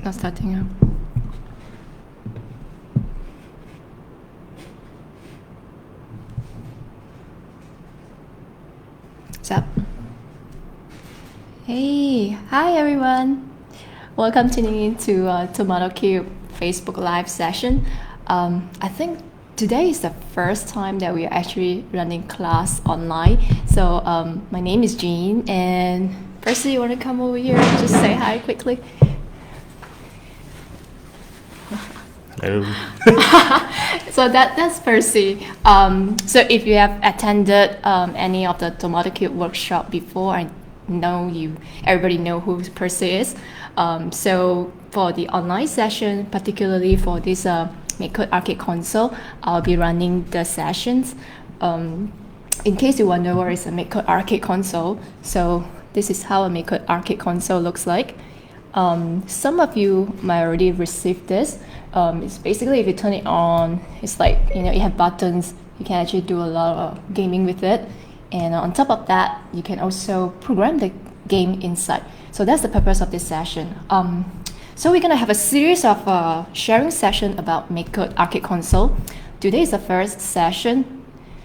Not starting now. What's up? Hey, hi everyone. Welcome tuning in to Tomato Cube Facebook Live session. I think today is the first time that we are actually running class online. So my name is Jean, and Percy, you want to come over here and just say hi quickly? Hello. So that's Percy. So if you have attended any of the Tomato Cube workshop before, I know everybody know who Percy is. So for the online session, particularly for this MakeCode arcade console, I'll be running the sessions. In case you wonder what is a MakeCode arcade console, so this is how a MakeCode arcade console looks like. Some of you might already receive this. It's basically, if you turn it on, it's like, you have buttons. You can actually do a lot of gaming with it. And on top of that, you can also program the game inside. So that's the purpose of this session. So we're going to have a series of sharing session about MakeCode arcade console. Today is the first session.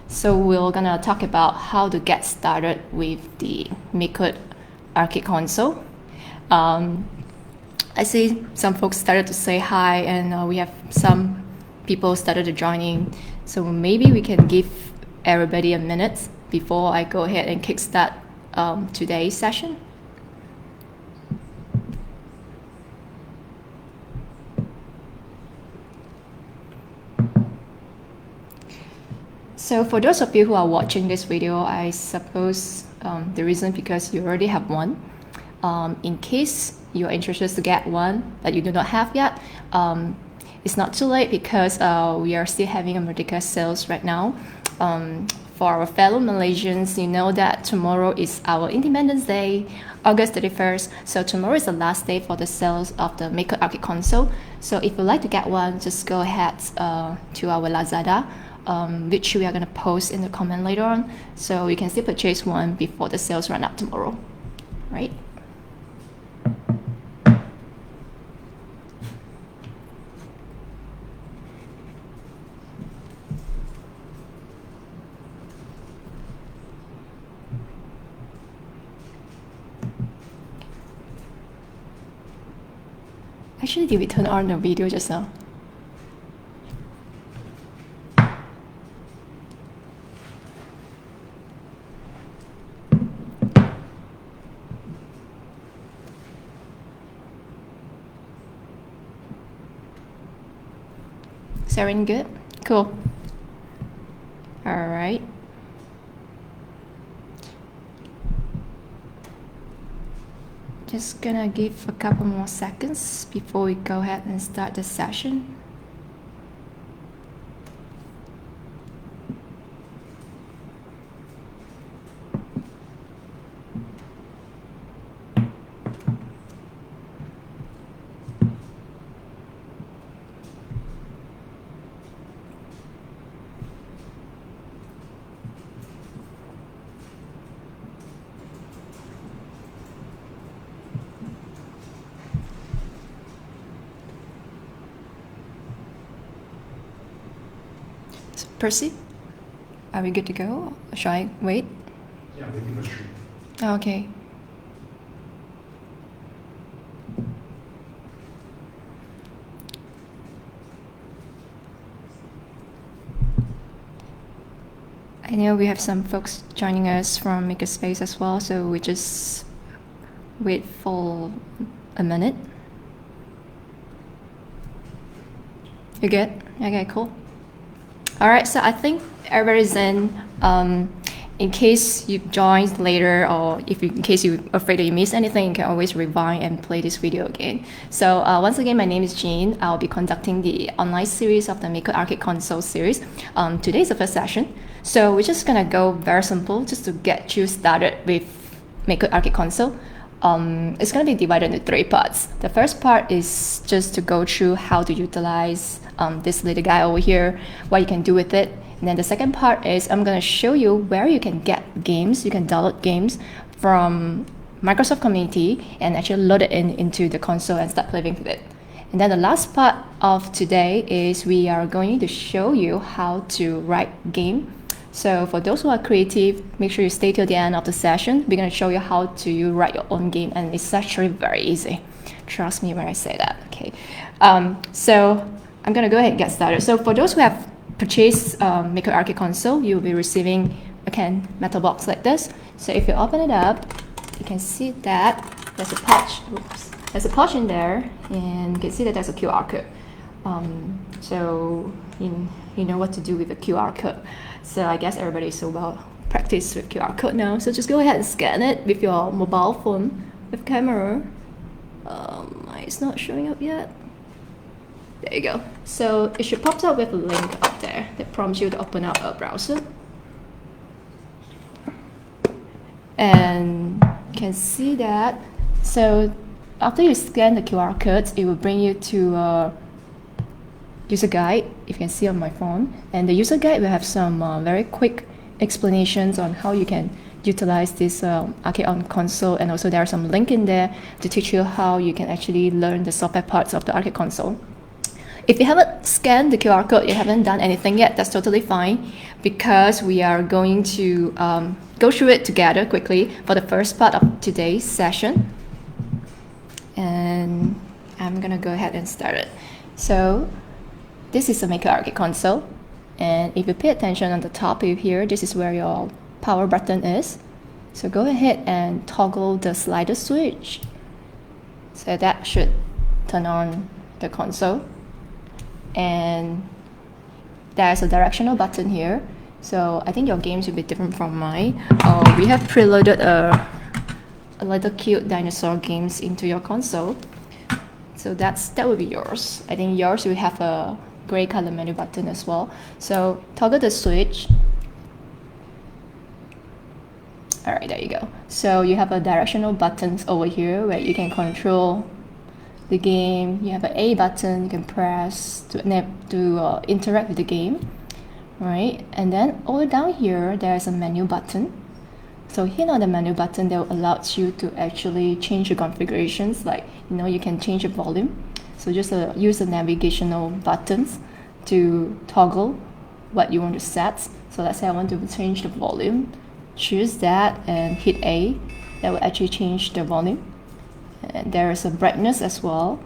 So we're going to talk about how to get started with the MakeCode arcade console. I see some folks started to say hi, and we have some people started to join in. So maybe we can give everybody a minute before I go ahead and kickstart today's session. So for those of you who are watching this video, I suppose the reason because you already have one. In case you're interested to get one that you do not have yet, it's not too late because we are still having a Merdeka sales right now. For our fellow Malaysians, you know that tomorrow is our Independence Day, August 31st. So tomorrow is the last day for the sales of the MakeCode arcade console. So if you'd like to get one, just go ahead to our Lazada, which we are going to post in the comment later on. So you can still purchase one before the sales run out tomorrow, right? Actually, did we turn on the video just now? Is everything good? Cool. All right. Just gonna give a couple more seconds before we go ahead and start the session. Percy, are we good to go? Shall I wait? Yeah, we can go straight. Oh, okay. I know we have some folks joining us from Makerspace as well, so we just wait for a minute. You good? Okay, cool. All right, so I think everybody's in. In case you joined later, or in case you're afraid that you missed anything, you can always rewind and play this video again. So once again, my name is Jean. I'll be conducting the online series of the MakeCode arcade console series. Today is the first session. So we're just gonna go very simple, just to get you started with MakeCode arcade console. It's gonna be divided into 3 parts. The first part is just to go through how to utilize this little guy over here, what you can do with it. And then the second part is I'm going to show you where you can get games, you can download games from Microsoft community and actually load it into the console and start playing with it. And then the last part of today is we are going to show you how to write game. So for those who are creative, make sure you stay till the end of the session. We're going to show you how to write your own game, and it's actually very easy. Trust me when I say that. Okay. So I'm going to go ahead and get started. So for those who have purchased MakeCode Arcade console, you'll be receiving a metal box like this. So if you open it up, you can see that there's a pouch. Oops. There's a pouch in there, and you can see that there's a QR code. So you know what to do with the QR code. So I guess everybody is so well practiced with QR code now. So just go ahead and scan it with your mobile phone with camera. It's not showing up yet. There you go. So it should pop up with a link up there that prompts you to open up a browser. And you can see that. So after you scan the QR code, it will bring you to a user guide, if you can see on my phone. And the user guide will have some very quick explanations on how you can utilize this arcade on console, and also there are some links in there to teach you how you can actually learn the software parts of the arcade console. If you haven't scanned the QR code, you haven't done anything yet, that's totally fine, because we are going to go through it together quickly for the first part of today's session. And I'm gonna go ahead and start it. So this is a MakeCode Arcade console, and if you pay attention on the top here, this is where your power button is. So go ahead and toggle the slider switch. So that should turn on the console. And there's a directional button here. So I think your games will be different from mine. We have preloaded a little cute dinosaur games into your console. So that would be yours. I think yours will have a gray color menu button as well. So toggle the switch. Alright, there you go. So you have a directional buttons over here where you can control the game. You have an A button you can press to interact with the game. Right, and then over down here there's a menu button. So here on the menu button, that allows you to actually change your configurations, like you can change the volume. So just use the navigational buttons to toggle what you want to set. So let's say I want to change the volume. Choose that and hit A. That will actually change the volume. And there is a brightness as well.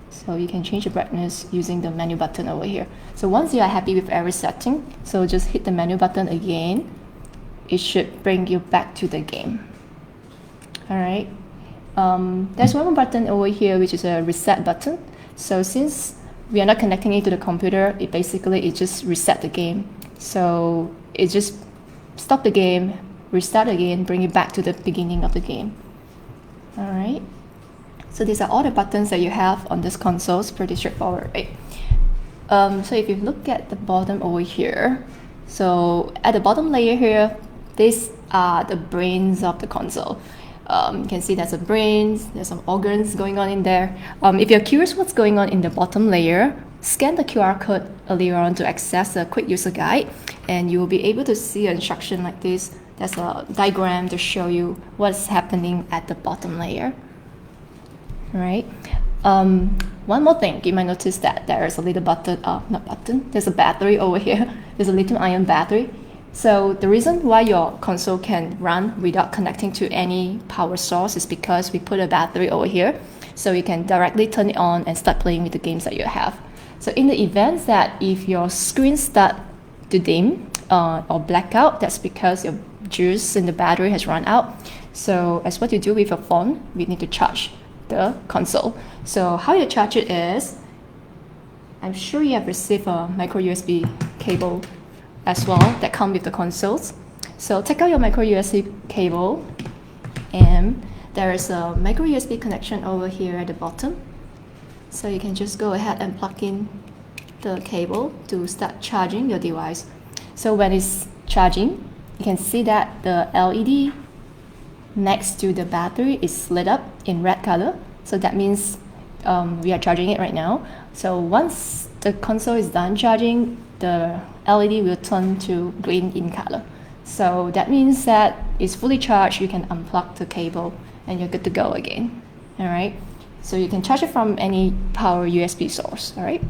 So you can change the brightness using the menu button over here. So once you are happy with every setting, so just hit the menu button again. It should bring you back to the game. Alright. There's one more button over here, which is a reset button. So since we are not connecting it to the computer, it just reset the game. So it just stop the game, restart again, bring it back to the beginning of the game. Alright. So these are all the buttons that you have on this console. It's pretty straightforward, right? So if you look at the bottom over here, so at the bottom layer here, these are the brains of the console. You can see there's a brains, there's some organs going on in there. If you're curious what's going on in the bottom layer, scan the QR code earlier on to access a quick user guide, and you will be able to see an instruction like this. There's a diagram to show you what's happening at the bottom layer. Right. One more thing, you might notice that there is a little there's a battery over here. There's a lithium-ion battery. So the reason why your console can run without connecting to any power source is because we put a battery over here, so you can directly turn it on and start playing with the games that you have. So in the event that if your screen start to dim or black out, that's because your juice in the battery has run out. So as what you do with your phone, we need to charge the console. So how you charge it is, I'm sure you have received a micro USB cable as well that come with the consoles. So take out your micro USB cable, and there is a micro USB connection over here at the bottom. So you can just go ahead and plug in the cable to start charging your device. So when it's charging, you can see that the LED next to the battery is lit up in red color. So that means we are charging it right now. So once the console is done charging, the LED will turn to green in color. So that means that it's fully charged. You can unplug the cable and you're good to go again. All right. So you can charge it from any power USB source. All right.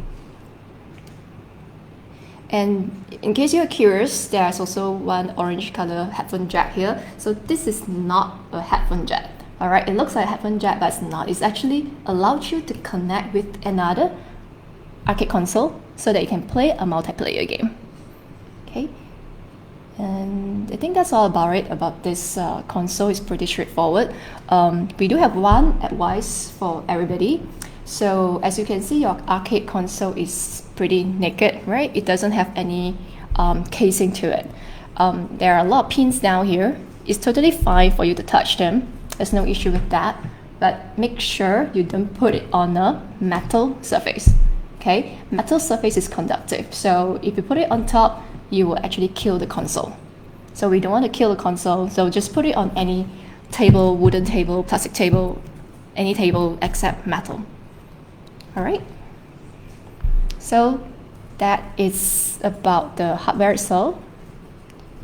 And in case you're curious, there's also one orange color headphone jack here. So this is not a headphone jack. All right. It looks like a headphone jack, but it's not. It's actually allows you to connect with another arcade console so that you can play a multiplayer game. Okay. And I think that's all about it. About this console is pretty straightforward. We do have one advice for everybody. So as you can see, your arcade console is pretty naked, right? It doesn't have any casing to it. There are a lot of pins down here. It's totally fine for you to touch them. There's no issue with that. But make sure you don't put it on a metal surface. Okay, metal surface is conductive. So if you put it on top, you will actually kill the console. So we don't want to kill the console, so just put it on any table, wooden table, plastic table, any table except metal. All right. So that is about the hardware itself.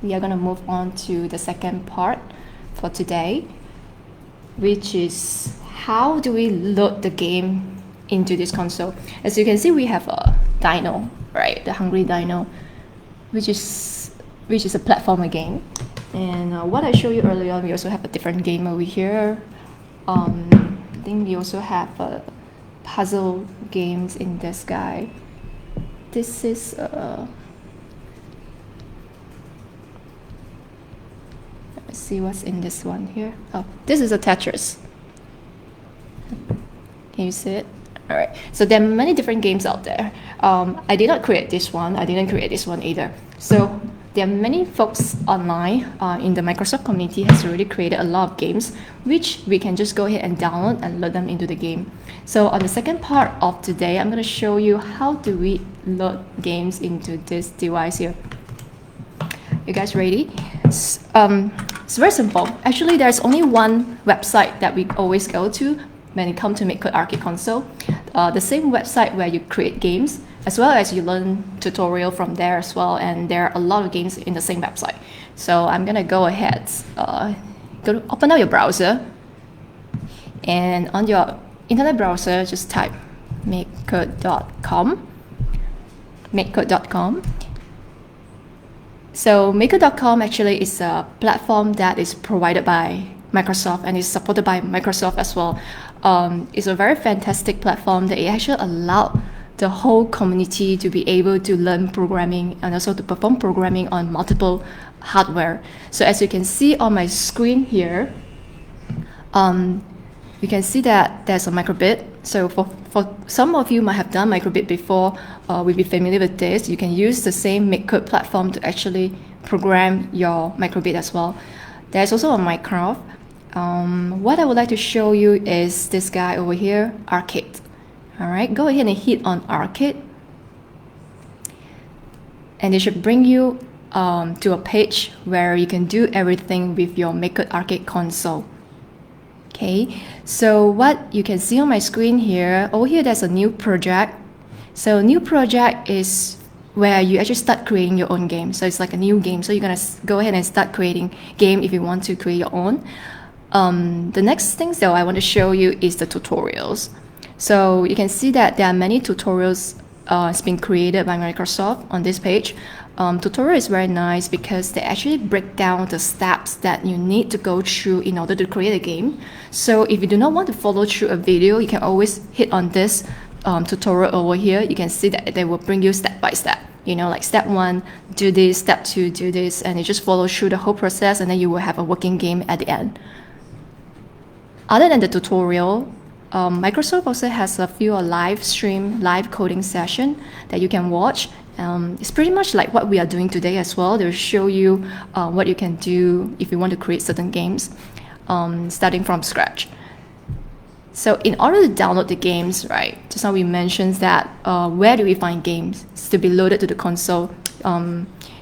We are going to move on to the second part for today, which is how do we load the game into this console. As you can see, we have a dino, right? The Hungry Dino, which is a platformer game. And what I showed you earlier, we also have a different game over here. I think we also have puzzle games in this guy. This is let's see what's in this one here. Oh, this is a Tetris. Can you see it? All right. So there are many different games out there. I did not create this one. I didn't create this one either. So there are many folks online in the Microsoft community has already created a lot of games, which we can just go ahead and download and load them into the game. So on the second part of today, I'm going to show you how do we load games into this device here. You guys ready? It's very simple. Actually, there's only one website that we always go to when it comes to MakeCode Arcade Console. The same website where you create games, as well as you learn tutorial from there as well, and there are a lot of games in the same website. So I'm gonna go ahead, open up your browser, and on your internet browser, just type MakeCode.com. MakeCode.com. So MakeCode.com actually is a platform that is provided by Microsoft and is supported by Microsoft as well. It's a very fantastic platform that it actually allowed the whole community to be able to learn programming and also to perform programming on multiple hardware. So as you can see on my screen here, you can see that there's a microbit. So for some of you might have done microbit before, will be familiar with this. You can use the same MakeCode platform to actually program your microbit as well. There's also a Minecraft. What I would like to show you is this guy over here, Arcade. All right, go ahead and hit on Arcade, and it should bring you to a page where you can do everything with your MakeCode Arcade console. Okay, so what you can see on my screen here, over here there's a new project. So new project is where you actually start creating your own game. So it's like a new game. So you're gonna go ahead and start creating game if you want to create your own. The next thing that I want to show you is the tutorials. So you can see that there are many tutorials it's been created by Microsoft on this page. Tutorial is very nice because they actually break down the steps that you need to go through in order to create a game. So if you do not want to follow through a video, you can always hit on this tutorial over here. You can see that they will bring you step by step. You know, like step 1, do this, step 2, do this, and you just follow through the whole process, and then you will have a working game at the end. Other than the tutorial, Microsoft also has a few live coding session that you can watch. It's pretty much like what we are doing today as well. They'll show you what you can do if you want to create certain games, starting from scratch. So in order to download the games, right, just now we mentioned that where do we find games to be loaded to the console?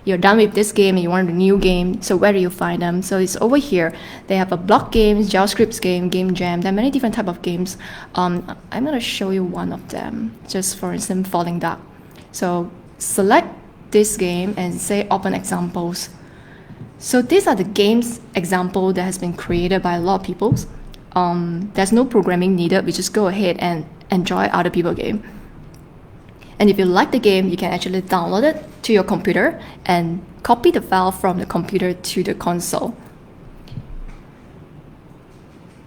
You're done with this game and you want a new game, so where do you find them? So it's over here. They have a block games, JavaScript game, game jam. There are many different types of games. I'm going to show you one of them, just for instance, Falling Duck. So select this game and say open examples. So these are the games example that has been created by a lot of people. There's no programming needed. We just go ahead and enjoy other people's game. And if you like the game, you can actually download it to your computer and copy the file from the computer to the console.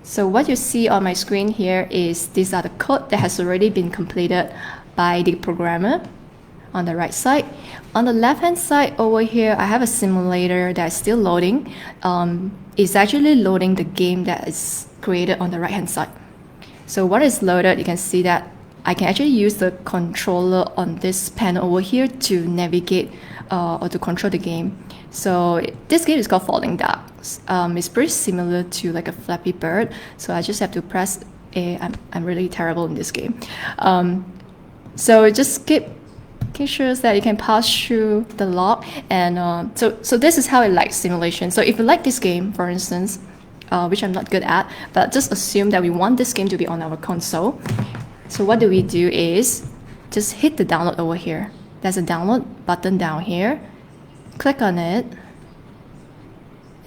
So what you see on my screen here is these are the code that has already been completed by the programmer on the right side. On the left hand side over here, I have a simulator that is still loading. It's actually loading the game that is created on the right hand side. So what is loaded, you can see that I can actually use the controller on this panel over here to navigate or to control the game. So this game is called Falling Ducks. It's pretty similar to like a Flappy Bird. So I just have to press A. I'm really terrible in this game. So just keep sure that you can pass through the log. And so this is how it likes simulation. So if you like this game, for instance, which I'm not good at, but just assume that we want this game to be on our console. So what do we do is just hit the download over here. There's a download button down here. Click on it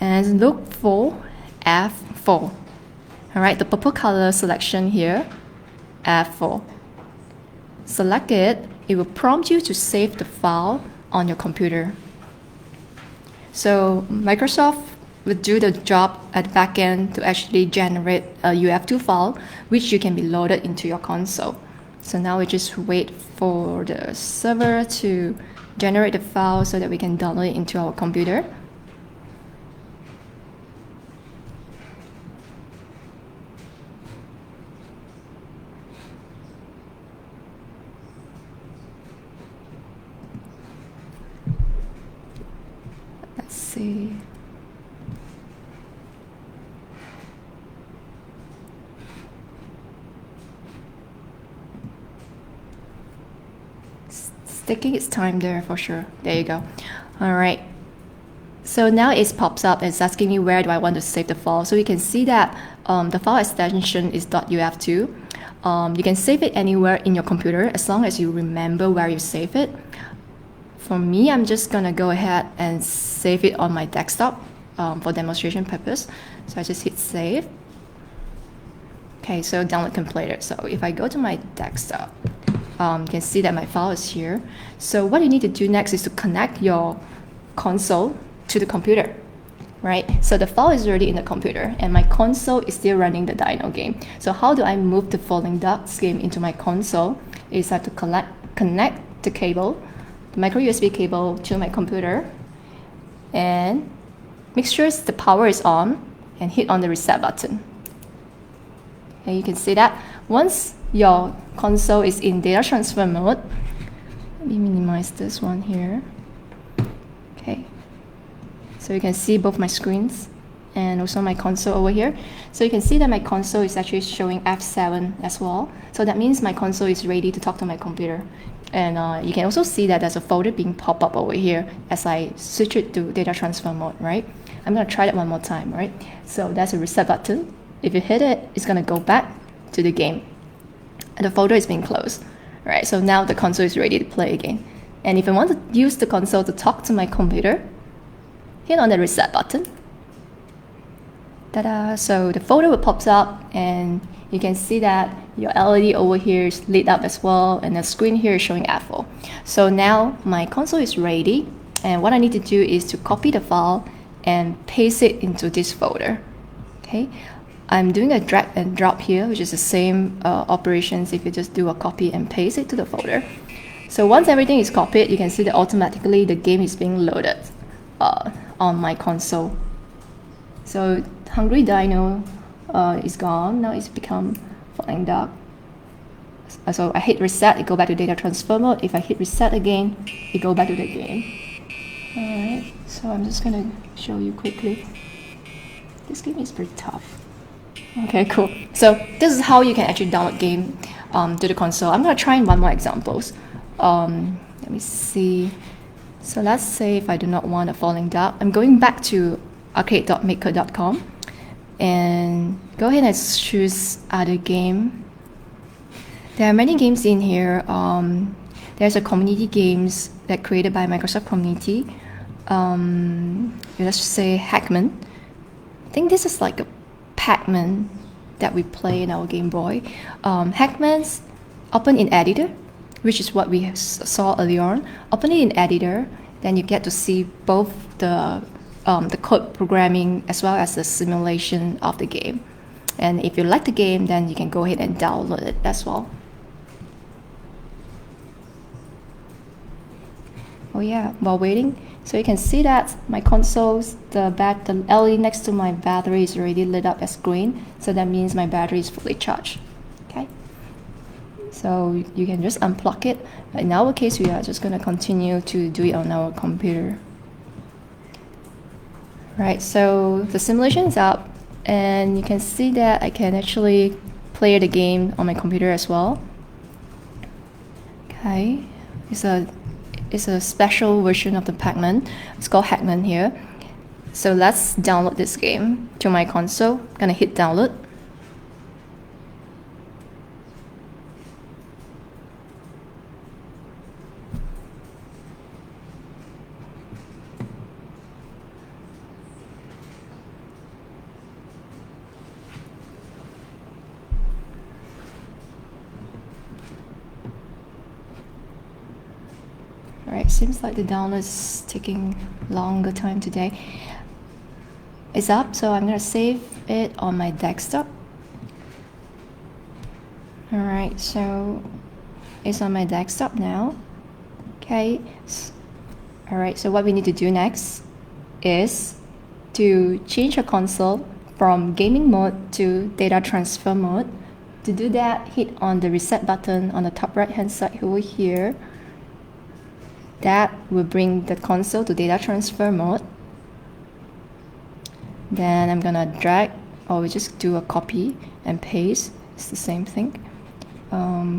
and look for F4. All right, the purple color selection here, F4. Select it. It will prompt you to save the file on your computer. So Microsoft would do the job at the back end to actually generate a UF2 file, which you can be loaded into your console. So now we just wait for the server to generate the file so that we can download it into our computer. Let's see. Taking its time there for sure. There you go. All right. So now it pops up. It's asking me where do I want to save the file. So you can see that the file extension is .uf2. You can save it anywhere in your computer as long as you remember where you save it. For me, I'm just gonna go ahead and save it on my desktop for demonstration purpose. So I just hit save. Okay, so download completed. So if I go to my desktop, you can see that my file is here. So what you need to do next is to connect your console to the computer, right? So the file is already in the computer and my console is still running the Dino game. So how do I move the Falling Ducks game into my console? Is I have to connect the cable, the micro USB cable to my computer and make sure the power is on and hit on the reset button. And you can see that once your console is in data transfer mode. Let me minimize this one here. Okay. So you can see both my screens and also my console over here. So you can see that my console is actually showing F7 as well. So that means my console is ready to talk to my computer. And you can also see that there's a folder being popped up over here as I switch it to data transfer mode, right? I'm gonna try that one more time, right? So that's a reset button. If you hit it, it's gonna go back to the game. And the folder is being closed. Right, so now the console is ready to play again. And if I want to use the console to talk to my computer, hit on the reset button. Ta-da! So the folder will pop up and you can see that your LED over here is lit up as well and the screen here is showing F4. So now my console is ready and what I need to do is to copy the file and paste it into this folder. Okay. I'm doing a drag and drop here, which is the same operations if you just do a copy and paste it to the folder. So once everything is copied, you can see that automatically the game is being loaded on my console. So Hungry Dino is gone. Now it's become Falling Duck. So I hit reset, it go back to data transfer mode. If I hit reset again, it go back to the game. Alright, so I'm just gonna show you quickly. This game is pretty tough. Okay, cool. So this is how you can actually download game to the console. I'm gonna try in one more examples. Let me see. So let's say if I do not want a Falling Duck, I'm going back to arcade.makecode.com and go ahead and choose other game. There are many games in here. There's a community games that created by Microsoft community. let's just say Hackman. I think this is like a Pac-Man that we play in our Game Boy. Hackman's open in editor, which is what we saw earlier on. Open it in editor, then you get to see both the code programming as well as the simulation of the game. And if you like the game, then you can go ahead and download it as well. Oh yeah, while waiting, so you can see that my consoles, the LED next to my battery is already lit up as green, so that means my battery is fully charged. Okay, so you can just unplug it. In our case, we are just going to continue to do it on our computer. Right, so the simulation is up, and you can see that I can actually play the game on my computer as well. Okay, it's a special version of the Pac-Man. It's called Hackman here. So let's download this game to my console. I'm gonna hit download. Alright, seems like the download is taking longer time today. It's up, so I'm gonna save it on my desktop. Alright, so it's on my desktop now. Okay, alright, so what we need to do next is to change our console from gaming mode to data transfer mode. To do that, hit on the reset button on the top right hand side over here. That will bring the console to data transfer mode. Then I'm gonna drag, or we just do a copy and paste. It's the same thing.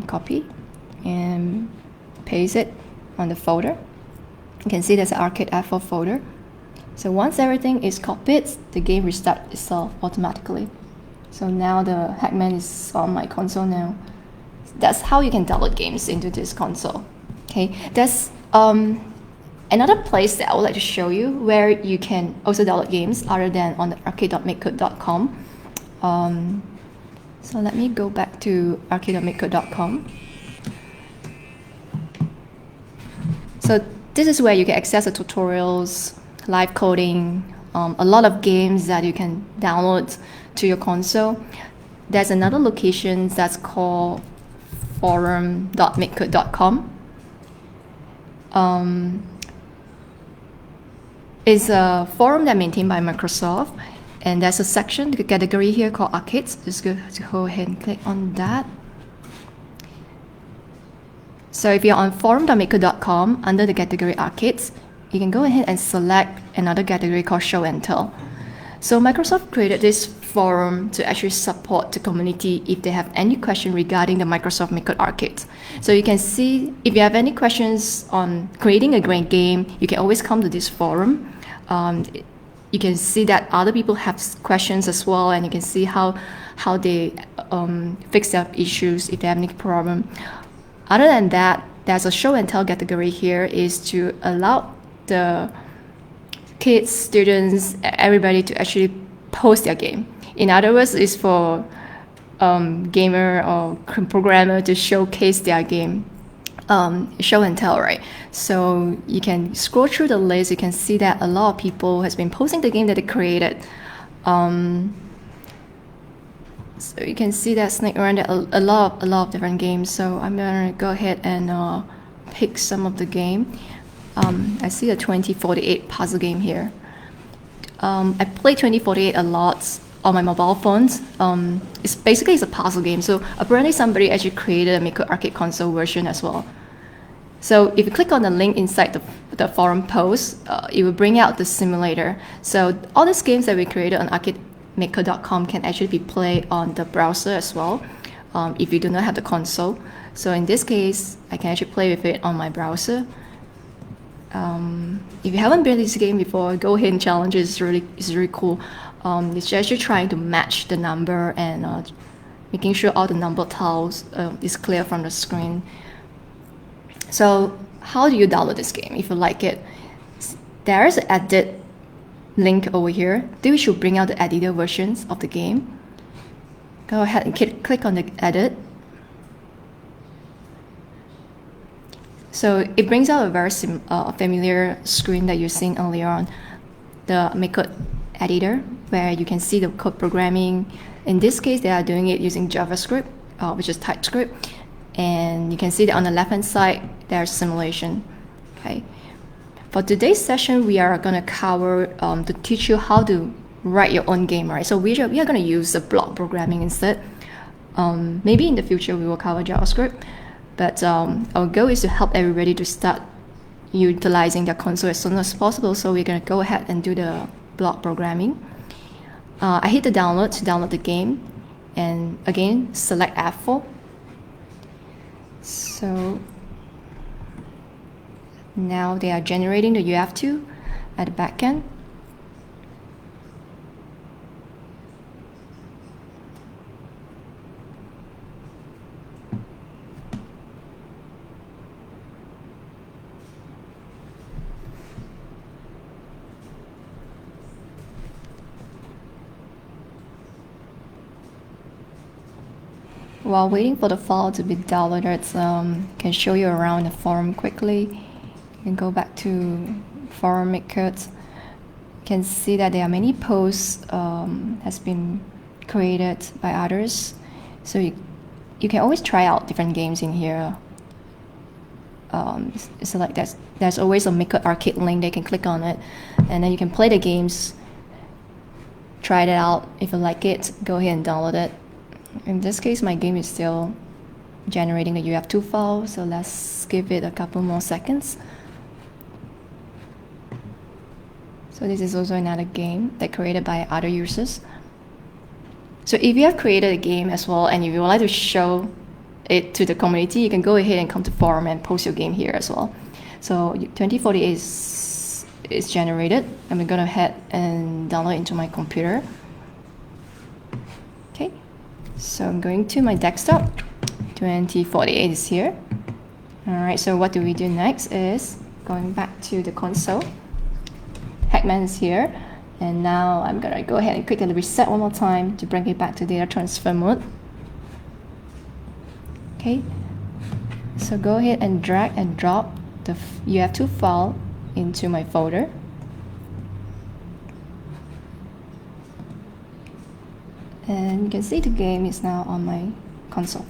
Copy and paste it on the folder. You can see there's an arcade F4 folder. So once everything is copied, the game restarts itself automatically. So now the Hackman is on my console now. That's how you can download games into this console. Okay, that's another place that I would like to show you where you can also download games other than on the arcade.makecode.com. So let me go back to arcade.makecode.com. So this is where you can access the tutorials, live coding, a lot of games that you can download to your console. There's another location that's called forum.makecode.com. It's a forum that's maintained by Microsoft, and there's a section, the category here called Arcades. Just go ahead and click on that. So if you're on forum.makecode.com, under the category Arcades, you can go ahead and select another category called Show and Tell. So Microsoft created this forum to actually support the community if they have any question regarding the Microsoft MakeCode Arcade. So you can see if you have any questions on creating a great game, you can always come to this forum. You can see that other people have questions as well, and you can see how they fix their issues if they have any problem. Other than that, there's a show and tell category here is to allow the kids, students, everybody to actually post their game. In other words, it's for gamer or programmer to showcase their game. Show and tell, right? So you can scroll through the list. You can see that a lot of people has been posting the game that they created. So you can see that Snake Run a lot of different games. So I'm gonna go ahead and pick some of the game. I see the 2048 puzzle game here. I play 2048 a lot on my mobile phones. It's a puzzle game. So apparently somebody actually created a MakeCode Arcade console version as well. So if you click on the link inside the forum post, it will bring out the simulator. So all these games that we created on arcade.makecode.com can actually be played on the browser as well, if you do not have the console. So in this case, I can actually play with it on my browser. If you haven't played this game before, go ahead and challenge it. It's really cool. It's actually trying to match the number and making sure all the number tiles is clear from the screen. So how do you download this game if you like it? there's an edit link over here. This should bring out the editor versions of the game. Go ahead and click on the edit. So it brings out a very familiar screen that you've seen earlier on, the MakeCode editor, where you can see the code programming. In this case, they are doing it using JavaScript, which is TypeScript. And you can see that on the left-hand side, there's simulation. Okay. For today's session, we are going to cover to teach you how to write your own game, right? So we are going to use the block programming instead. Maybe in the future, we will cover JavaScript. But our goal is to help everybody to start utilizing their console as soon as possible. So we're going to go ahead and do the block programming. I hit the download to download the game. And again, select F4. So now they are generating the UF2 at the backend. While waiting for the file to be downloaded, can show you around the forum quickly. You can go back to forum MakeCode. You can see that there are many posts has been created by others. So you can always try out different games in here. So like there's always a MakeCode arcade link. They can click on it, and then you can play the games. Try it out. If you like it, go ahead and download it. In this case, my game is still generating the UF2 file, so let's give it a couple more seconds. So this is also another game that created by other users. So if you have created a game as well and if you would like to show it to the community, you can go ahead and come to forum and post your game here as well. So 2048 is generated. I'm going to head and download it into my computer. Okay. So I'm going to my desktop. 2048 is here. All right, so what do we do next is going back to the console. Hackman is here. And now I'm going to go ahead and quickly reset one more time to bring it back to data transfer mode. Okay. So go ahead and drag and drop the UF2 file into my folder. And you can see the game is now on my console.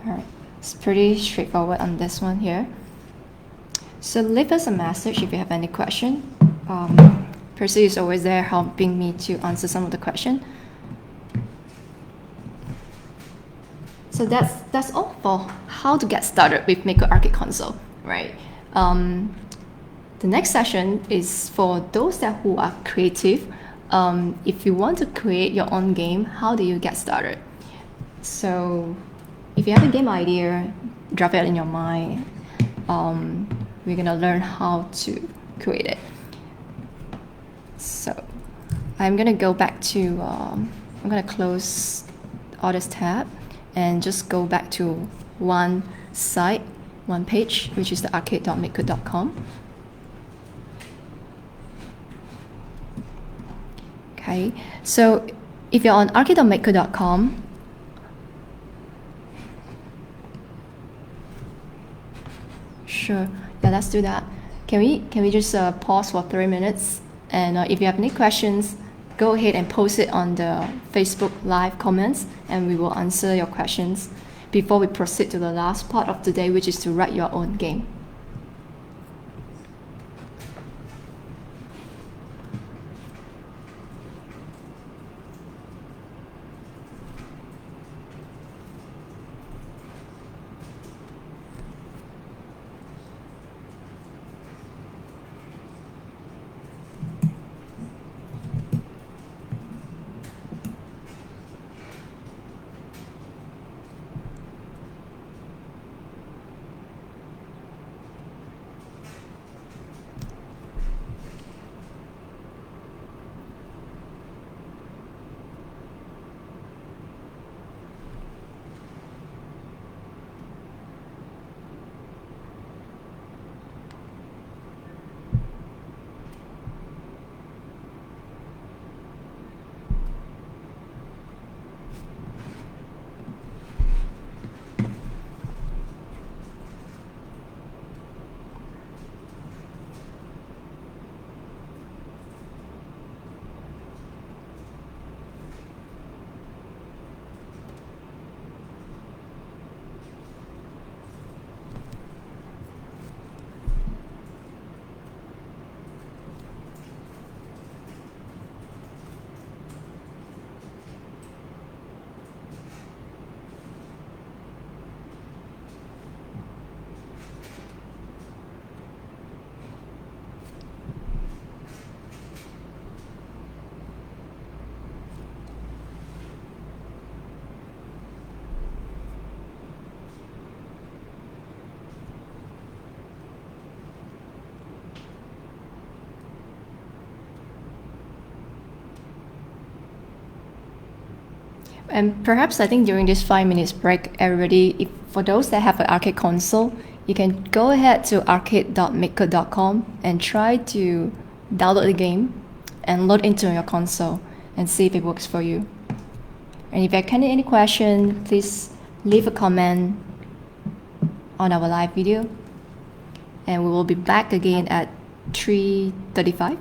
Alright, it's pretty straightforward on this one here. So leave us a message if you have any question. Percy is always there helping me to answer some of the question. So that's all for how to get started with MakeCode Arcade Console, right? The next session is for those who are creative. If you want to create your own game, how do you get started? So if you have a game idea, drop it in your mind. We're gonna learn how to create it. So I'm gonna go back to, I'm gonna close all this tab and just go back to one site, one page, which is the arcade.makecode.com. Okay, so if you're on arcade.makecode.com, sure, yeah, let's do that. Can we just pause for 3 minutes? And if you have any questions, go ahead and post it on the Facebook Live comments, and we will answer your questions before we proceed to the last part of the day, which is to write your own game. And perhaps I think during this 5 minutes break, everybody, if, for those that have an arcade console, you can go ahead to arcade.makecode.com and try to download the game and load into your console and see if it works for you. And if you have any question, please leave a comment on our live video. And we will be back again at 3:35.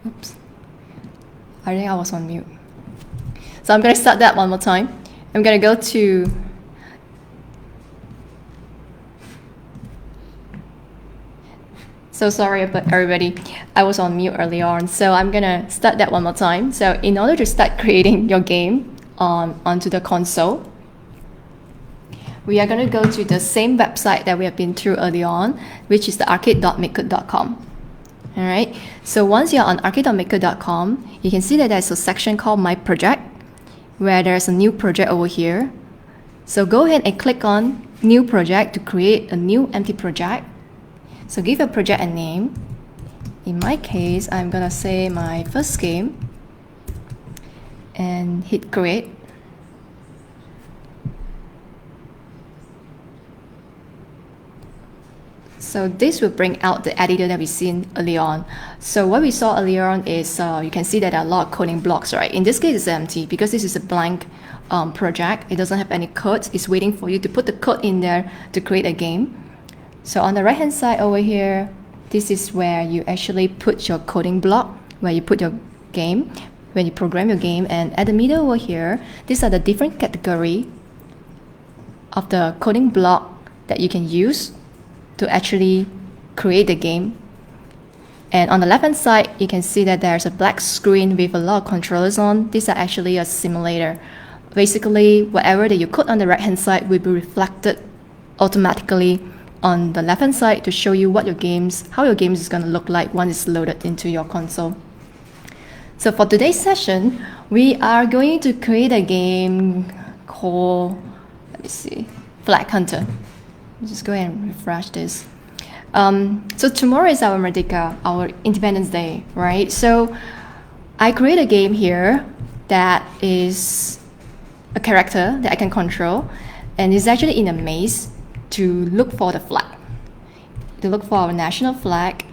Oops. I think I was on mute. So I'm going to start that one more time. I'm going to go to So sorry about everybody, I was on mute earlier on. So I'm gonna start that one more time. So in order to start creating your game onto the console, we are gonna go to the same website that we have been through earlier on, which is the arcade.makecode.com. All right, so once you're on arcade.makecode.com, you can see that there's a section called My Project, where there's a new project over here. So go ahead and click on New Project to create a new empty project. So give your project a name. In my case, I'm gonna say my first game and hit create. So this will bring out the editor that we've seen earlier on. So what we saw earlier on is you can see that there are a lot of coding blocks, right? In this case, it's empty because this is a blank project. It doesn't have any code. It's waiting for you to put the code in there to create a game. So on the right hand side over here, this is where you actually put your coding block, where you put your game, when you program your game. And at the middle over here, these are the different category of the coding block that you can use to actually create the game. And on the left hand side, you can see that there's a black screen with a lot of controllers on. These are actually a simulator. Basically, whatever that you code on the right hand side will be reflected automatically on the left hand side to show you what how your games is going to look like once it's loaded into your console. So for today's session, we are going to create a game called, let me see, Flag Hunter. Just go ahead and refresh this. So tomorrow is our Merdeka, our Independence Day, right? So I create a game here that is a character that I can control, and it's actually in a maze to look for the flag, to look for our national flag.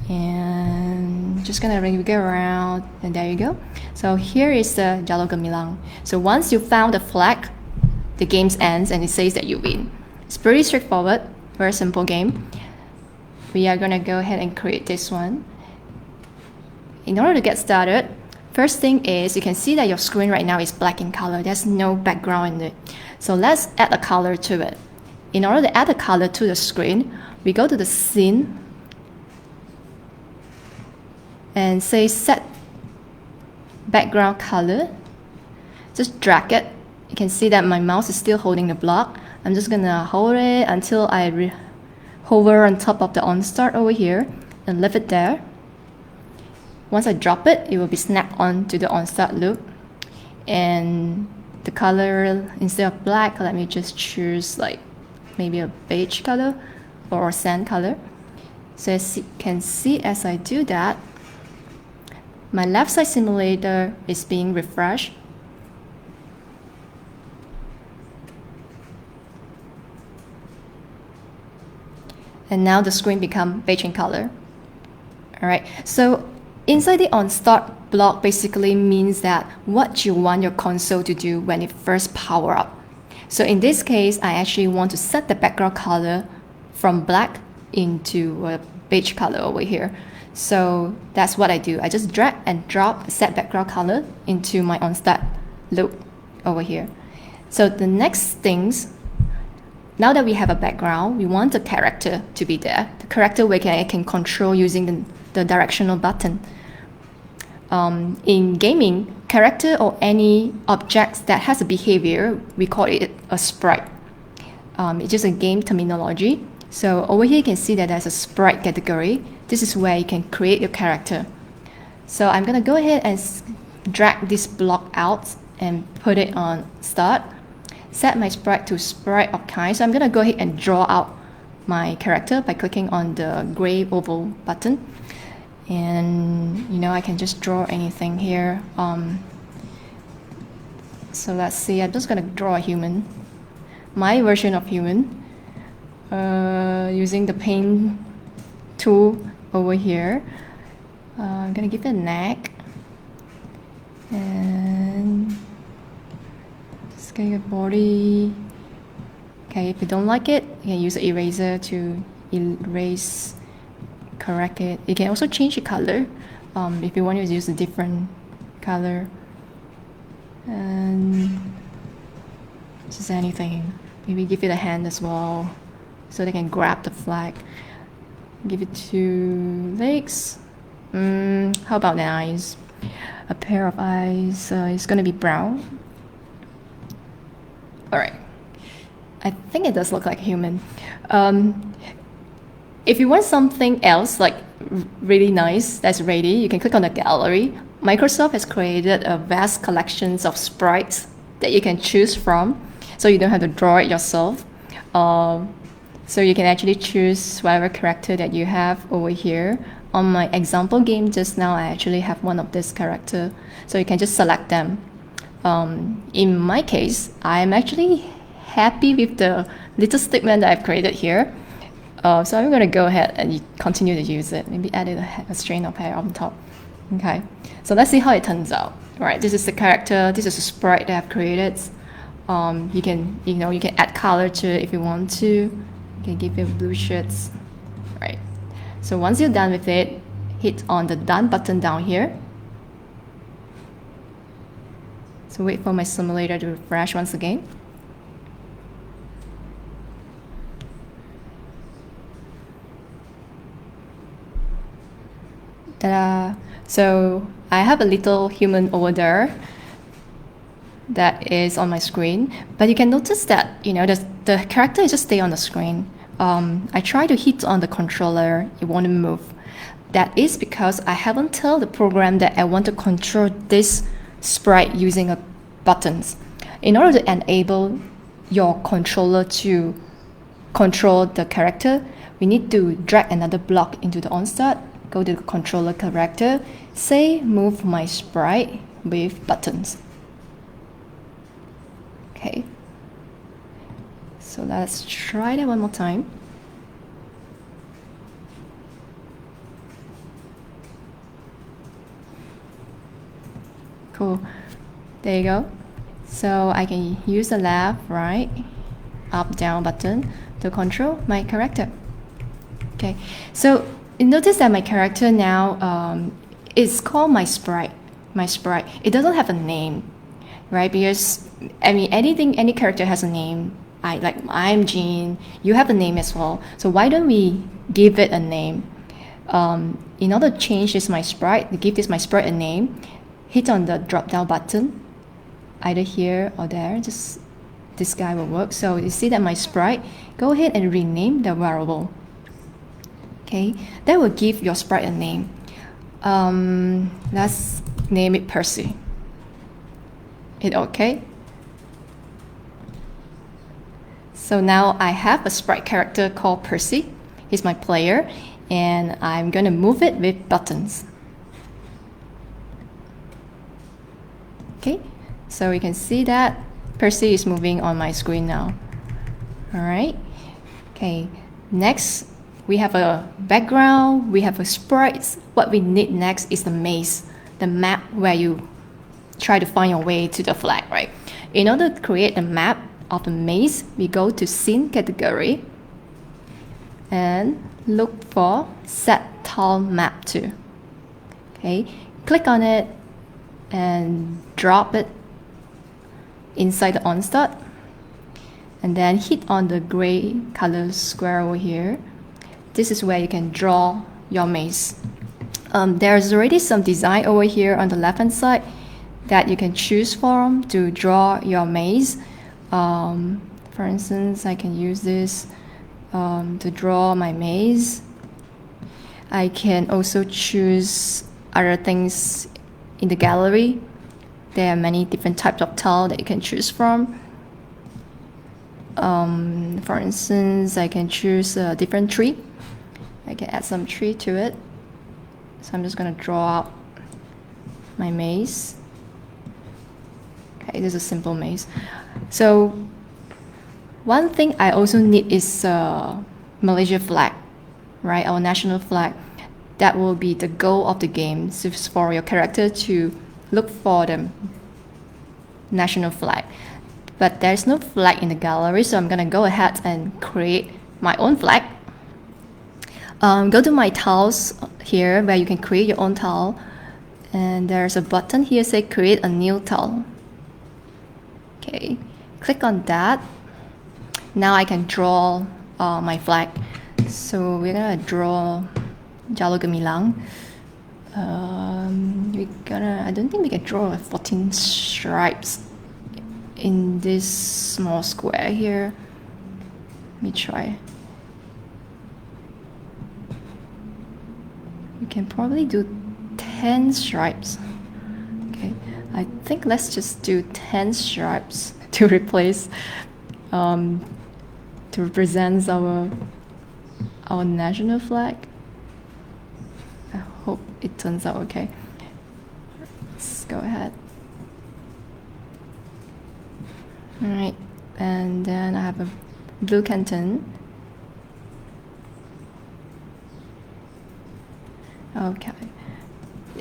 And just gonna go around, and there you go. So here is the Jalur Gemilang. So once you found the flag, the game ends and it says that you win. It's pretty straightforward, very simple game. We are gonna go ahead and create this one. In order to get started, first thing is you can see that your screen right now is black in color. There's no background in it. So let's add a color to it. In order to add a color to the screen, we go to the scene and say set background color. Just drag it. You can see that my mouse is still holding the block. I'm just gonna hold it until I hover on top of the on start over here and leave it there. Once I drop it, it will be snapped on to the on start loop. And the color, instead of black, let me just choose like maybe a beige color or a sand color. So as you can see, as I do that, my left side simulator is being refreshed. And now the screen become beige in color. All right, so inside the on start block basically means that what you want your console to do when it first power up. So in this case, I actually want to set the background color from black into a beige color over here. So that's what I do. I just drag and drop set background color into my on start loop over here. So the next things, now that we have a background, we want the character to be there. The character I can control using the directional button. In gaming, character or any objects that has a behavior, we call it a sprite. It's just a game terminology. So over here you can see that there's a sprite category. This is where you can create your character. So I'm gonna go ahead and drag this block out and put it on start. Set my sprite to sprite of kind. So I'm gonna go ahead and draw out my character by clicking on the gray oval button. And I can just draw anything here. So let's see, I'm just gonna draw a human, my version of human, using the paint tool over here. I'm gonna give it a neck, and just get a body. Okay, if you don't like it, you can use an eraser to erase, correct it. You can also change the color If you want to use a different color, and just anything, maybe give it a hand as well, so they can grab the flag. Give it 2 legs. How about the eyes? A pair of eyes. It's gonna be brown. All right. I think it does look like a human. If you want something else, like really nice, that's ready, you can click on the gallery. Microsoft has created a vast collections of sprites that you can choose from, so you don't have to draw it yourself. So you can actually choose whatever character that you have over here. On my example game just now, I actually have one of this character, so you can just select them. In my case, I'm actually happy with the little statement that I've created here. So I'm going to go ahead and continue to use it. Maybe add a string of hair on top. Okay, so let's see how it turns out. All right, this is the character. This is a sprite that I've created. You can add color to it if you want to. You can give it blue shirts. Right. So once you're done with it, hit on the done button down here. So wait for my simulator to refresh once again. Ta-da! So I have a little human over there that is on my screen, but you can notice that the character just stay on the screen. I try to hit on the controller, it won't move. That is because I haven't told the program that I want to control this sprite using buttons. In order to enable your controller to control the character, we need to drag another block into the onStart, go to the controller character, say move my sprite with buttons. Okay, so let's try that one more time. Cool, there you go. So I can use the left, right, up, down button to control my character. Okay, so you notice that my character now is called my sprite. My sprite. It doesn't have a name, right? Because any character has a name. I'm Jean. You have a name as well. So why don't we give it a name? In order to change my sprite, to give my sprite a name, hit on the drop-down button, either here or there. Just this guy will work. So you see that my sprite. Go ahead and rename the variable. Okay, that will give your sprite a name. Let's name it Percy. Hit OK. So now I have a sprite character called Percy. He's my player, and I'm going to move it with buttons. Okay, so you can see that Percy is moving on my screen now. All right. Okay, next we have a background, we have a sprite. What we need next is the maze, the map where you try to find your way to the flag, right? In order to create a map of the maze, we go to Scene category and look for Set Tile Map to. Okay, click on it and drop it inside the onStart, and then hit on the gray color square over here. This is where you can draw your maze. There's already some design over here on the left hand side that you can choose from to draw your maze. For instance, I can use this to draw my maze. I can also choose other things in the gallery. There are many different types of tile that you can choose from. For instance, I can choose a different tree. I can add some tree to it. So I'm just going to draw out my maze. Okay, this is a simple maze. So one thing I also need is Malaysia flag, right? Our national flag. That will be the goal of the game, so for your character to look for the national flag. But there's no flag in the gallery, so I'm gonna go ahead and create my own flag. Go to my tiles here where you can create your own tile. And there's a button here say create a new tile. Okay, click on that. Now I can draw my flag. So we're gonna draw Jalur Gemilang. I don't think we can draw 14 stripes in this small square here. Let me try. We can probably do 10 stripes. Okay, I think let's just do 10 stripes to replace, to represent our national flag. I hope it turns out okay. Let's go ahead. Alright, and then I have a blue canton. Okay.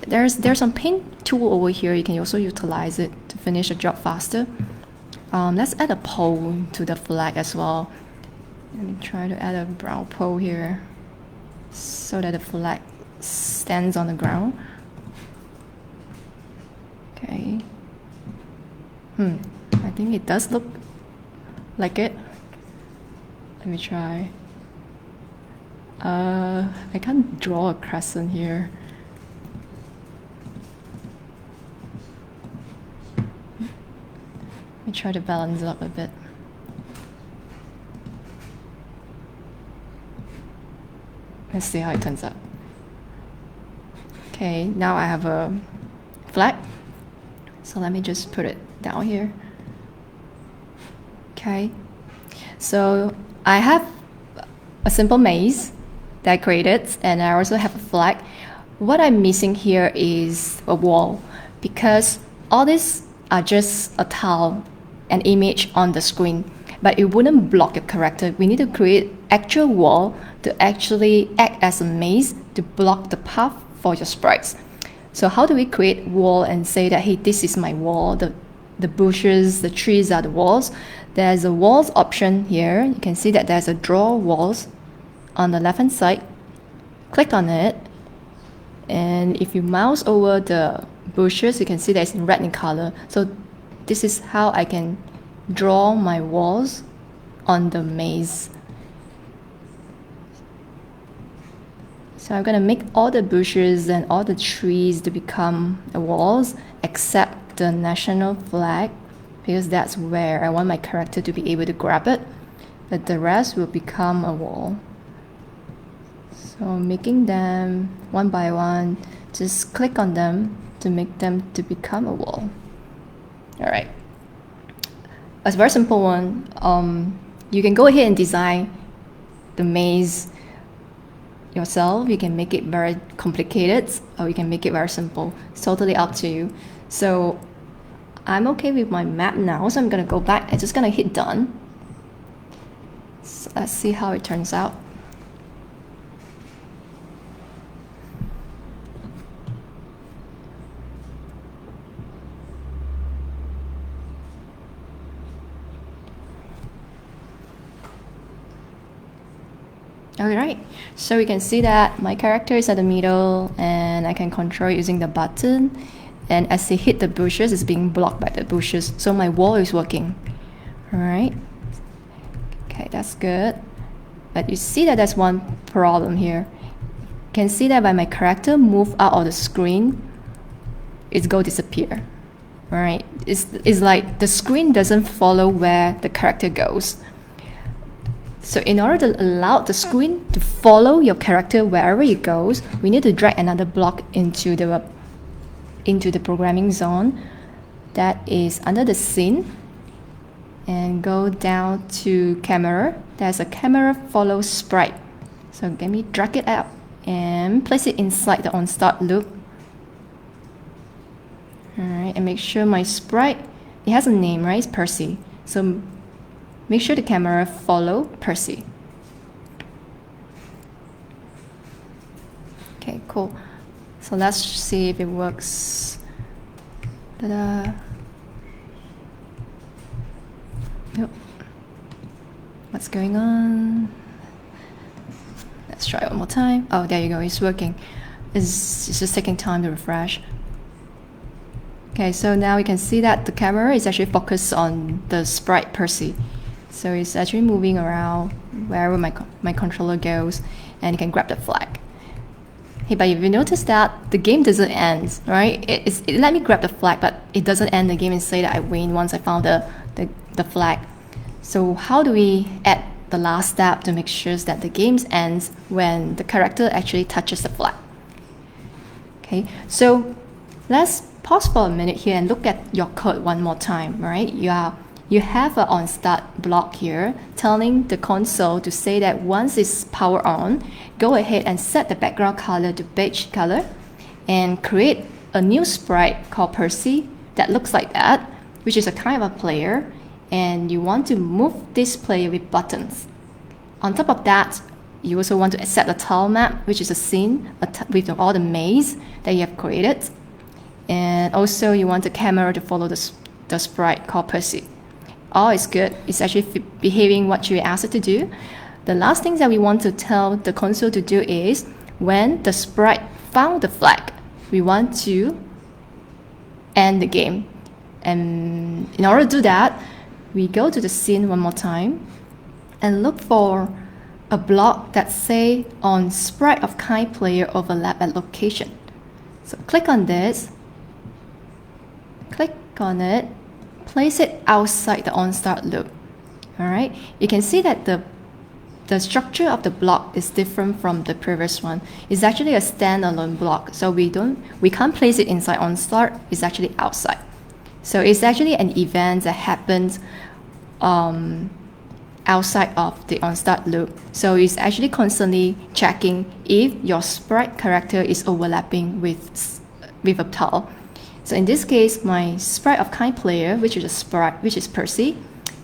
There's some paint tool over here. You can also utilize it to finish the job faster. Let's add a pole to the flag as well. Let me try to add a brown pole here so that the flag stands on the ground. Okay. I think it does look like it. Let me try. I can't draw a crescent here. Let me try to balance it up a bit. Let's see how it turns out. Okay, now I have a flag. So let me just put it down here. Okay, so I have a simple maze that I created, and I also have a flag. What I'm missing here is a wall, because all these are just a tile, an image on the screen, but it wouldn't block your character. We need to create actual wall to actually act as a maze to block the path for your sprites. So how do we create wall and say that, hey, this is my wall, the bushes, the trees are the walls? There's a walls option here. You can see that there's a draw walls on the left hand side. Click on it, and if you mouse over the bushes, you can see that it's in red in color. So this is how I can draw my walls on the maze. So I'm gonna make all the bushes and all the trees to become the walls, except the national flag, because that's where I want my character to be able to grab it, but the rest will become a wall. So making them one by one, just click on them to make them to become a wall. All right, a very simple one. You can go ahead and design the maze yourself. You can make it very complicated, or you can make it very simple. It's totally up to you. So I'm okay with my map now, so I'm gonna go back. I'm just gonna hit done. So let's see how it turns out. Alright, so we can see that my character is at the middle, and I can control it using the button, and as they hit the bushes, it's being blocked by the bushes, so my wall is working. Alright, okay, that's good. But you see that there's one problem here. You can see that when my character move out of the screen, it's go disappear. Alright, it's like the screen doesn't follow where the character goes. So in order to allow the screen to follow your character wherever it goes, we need to drag another block into the programming zone that is under the scene, and go down to camera. There's a camera follow sprite. So let me drag it up and place it inside the onStart loop. Alright, and make sure my sprite, it has a name, right? It's Percy. So make sure the camera follow Percy. Okay, cool. So let's see if it works. Ta-da. Yep. What's going on? Let's try it one more time. Oh, there you go, it's working. It's just taking time to refresh. Okay, so now you can see that the camera is actually focused on the sprite Percy. So it's actually moving around wherever my controller goes, and you can grab the flag. Hey, but if you notice that the game doesn't end, right? It let me grab the flag, but it doesn't end the game and say that I win once I found the flag. So how do we add the last step to make sure that the game ends when the character actually touches the flag? Okay, so let's pause for a minute here and look at your code one more time, right? You have an on start block here telling the console to say that once it's power on, go ahead and set the background color to beige color and create a new sprite called Percy that looks like that, which is a kind of a player, and you want to move this player with buttons. On top of that, you also want to set a tile map, which is a scene with all the maze that you have created. And also you want the camera to follow the sprite called Percy. All is good. It's actually behaving what you asked it to do. The last thing that we want to tell the console to do is when the sprite found the flag, we want to end the game. And in order to do that, we go to the scene one more time and look for a block that say on sprite of kind player overlap at location. So click on this, click on it, place it outside the on-start loop. All right, you can see that the structure of the block is different from the previous one. It's actually a standalone block, so we can't place it inside on-start. It's actually outside. So it's actually an event that happens outside of the on-start loop. So it's actually constantly checking if your sprite character is overlapping with a tile. So in this case, my sprite of kind player, which is Percy,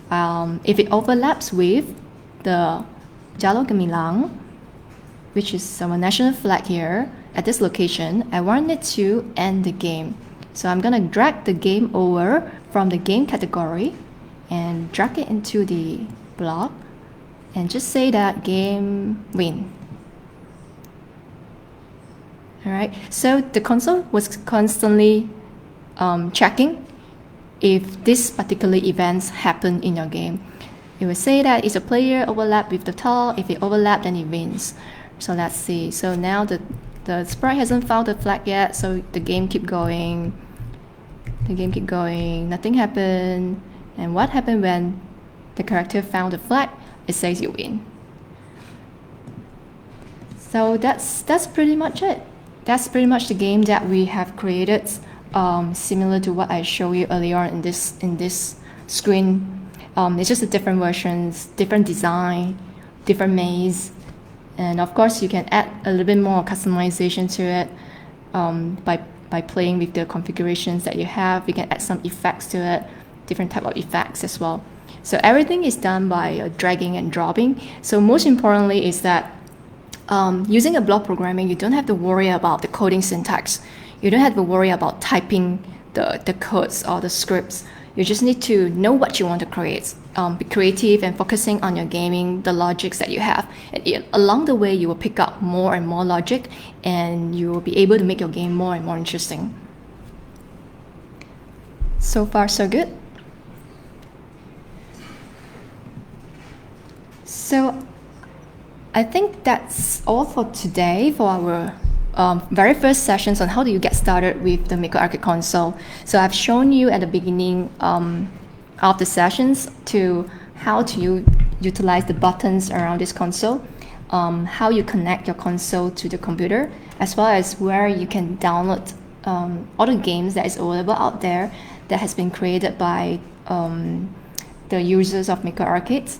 if it overlaps with the Jalo Gemilang, which is our national flag here, at this location, I want it to end the game. So I'm gonna drag the game over from the game category and drag it into the block and just say that game win. All right, so the console was constantly checking if this particular events happen in your game. It will say that it's a player overlap with the tile. If it overlap, then it wins. So let's see. So now the sprite hasn't found the flag yet, so the game keep going. The game keep going. Nothing happened. And what happened when the character found the flag? It says you win. So that's pretty much it. That's pretty much the game that we have created, similar to what I showed you earlier in this screen. It's just a different versions, different design, different maze, and of course you can add a little bit more customization to it by playing with the configurations that you have. You can add some effects to it, different type of effects as well. So everything is done by dragging and dropping. So most importantly is that using a block programming, you don't have to worry about the coding syntax. You don't have to worry about typing the codes or the scripts. You just need to know what you want to create. Be creative and focusing on your gaming, the logics that you have. And along the way, you will pick up more and more logic, and you will be able to make your game more and more interesting. So far, so good. So I think that's all for today for our very first sessions on how do you get started with the MakeCode Arcade console. So I've shown you at the beginning of the sessions to how to utilize the buttons around this console, how you connect your console to the computer, as well as where you can download all the games that is available out there that has been created by the users of MakeCode Arcades.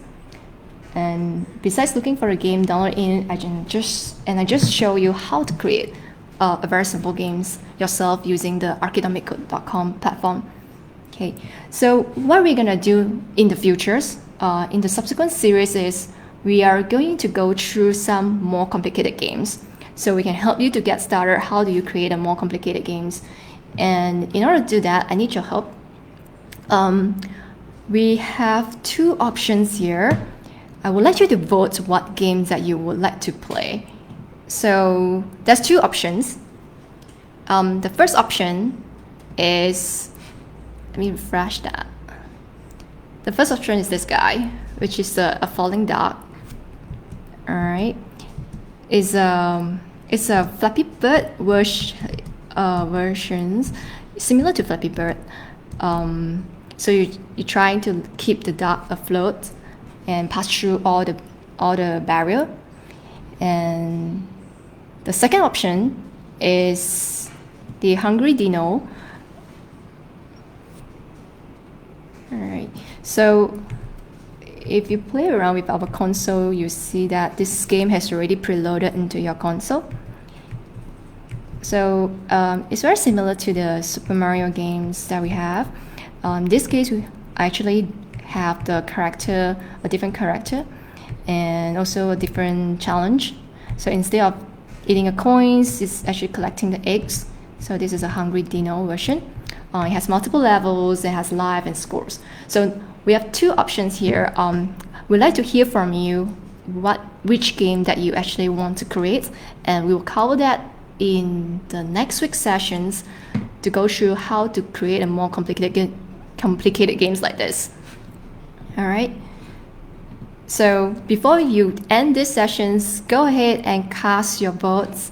And besides looking for a game, download in, I just show you how to create a very simple games yourself using the arcade.makecode.com platform. Okay, so what we're gonna do in the futures, in the subsequent series is we are going to go through some more complicated games. So we can help you to get started. How do you create a more complicated games? And in order to do that, I need your help. We have two options here. I would like you to vote what games that you would like to play. So there's two options. The first option is, let me refresh that. The first option is this guy, which is a falling dog. All right, it's a Flappy Bird versions similar to Flappy Bird. So you're trying to keep the dog afloat and pass through all the barrier. And the second option is the Hungry Dino. All right. So if you play around with our console, you see that this game has already preloaded into your console. So it's very similar to the Super Mario games that we have. In this case, we actually have a different character, and also a different challenge. So instead of eating coins, it's actually collecting the eggs. So this is a Hungry Dino version. It has multiple levels, it has life and scores. So we have two options here. We'd like to hear from you which game that you actually want to create, and we will cover that in the next week's sessions to go through how to create a more complicated games like this. All right. So before you end these sessions, go ahead and cast your votes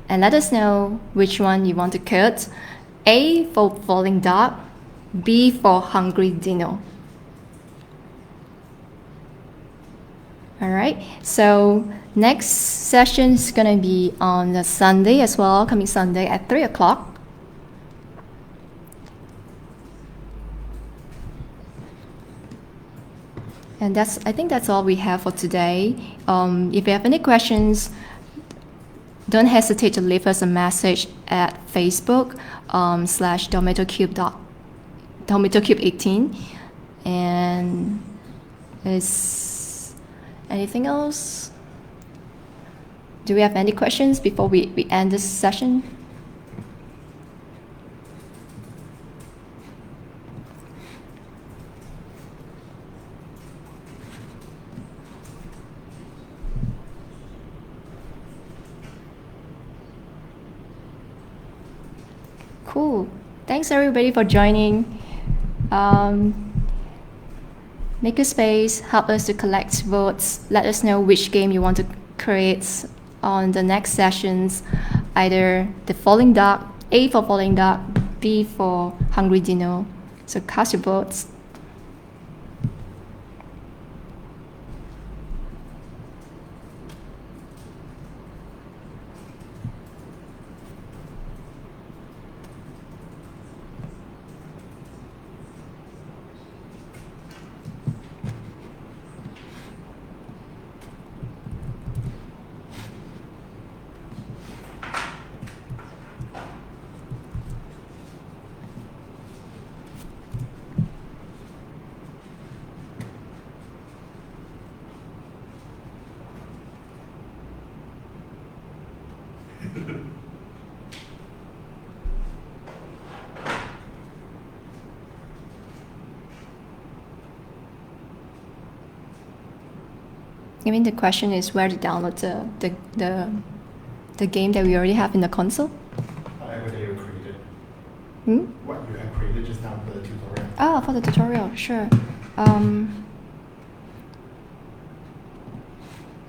and let us know which one you want to cut. A for Falling Dog, B for Hungry Dino. All right, so next session is gonna be on the Sunday as well, coming Sunday at 3 o'clock. And I think that's all we have for today. If you have any questions, don't hesitate to leave us a message at Facebook /DomitoCube18. And is anything else? Do we have any questions before we end this session? Cool. Thanks everybody for joining. Make a space, help us to collect votes. Let us know which game you want to create on the next sessions. Either the Falling Dog, A for Falling Dog, B for Hungry Dino. So cast your votes. I mean, the question is where to download the game that we already have in the console? Whatever you created. What you have created just now for the tutorial. Oh, for the tutorial, sure.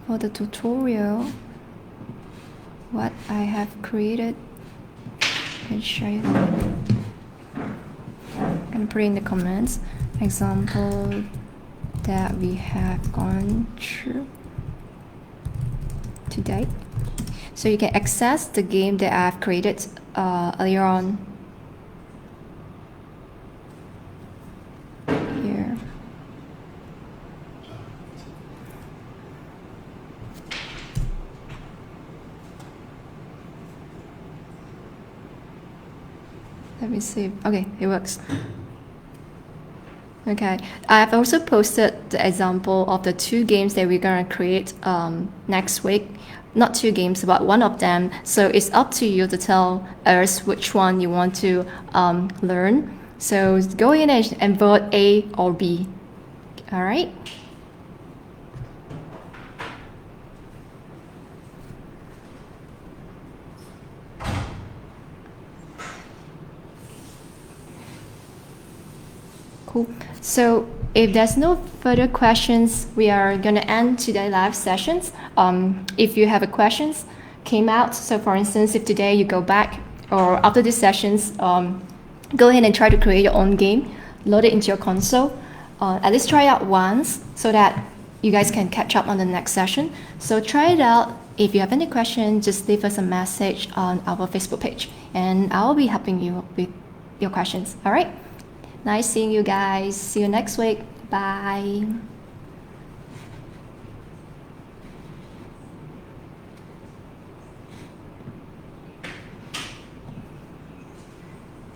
For the tutorial, what I have created, I'll show you. And put in the comments. Example that we have gone through today. So you can access the game that I've created earlier on here. Let me see. Okay, it works. Okay, I've also posted the example of the two games that we're gonna create next week. Not two games, but one of them. So it's up to you to tell us which one you want to learn. So go in and vote A or B. All right. Cool. So if there's no further questions, we are going to end today's live sessions. If you have a questions came out, so for instance, if today you go back or after these sessions, go ahead and try to create your own game, load it into your console. At least try it out once so that you guys can catch up on the next session. So try it out. If you have any questions, just leave us a message on our Facebook page and I'll be helping you with your questions. All right. Nice seeing you guys. See you next week. Bye.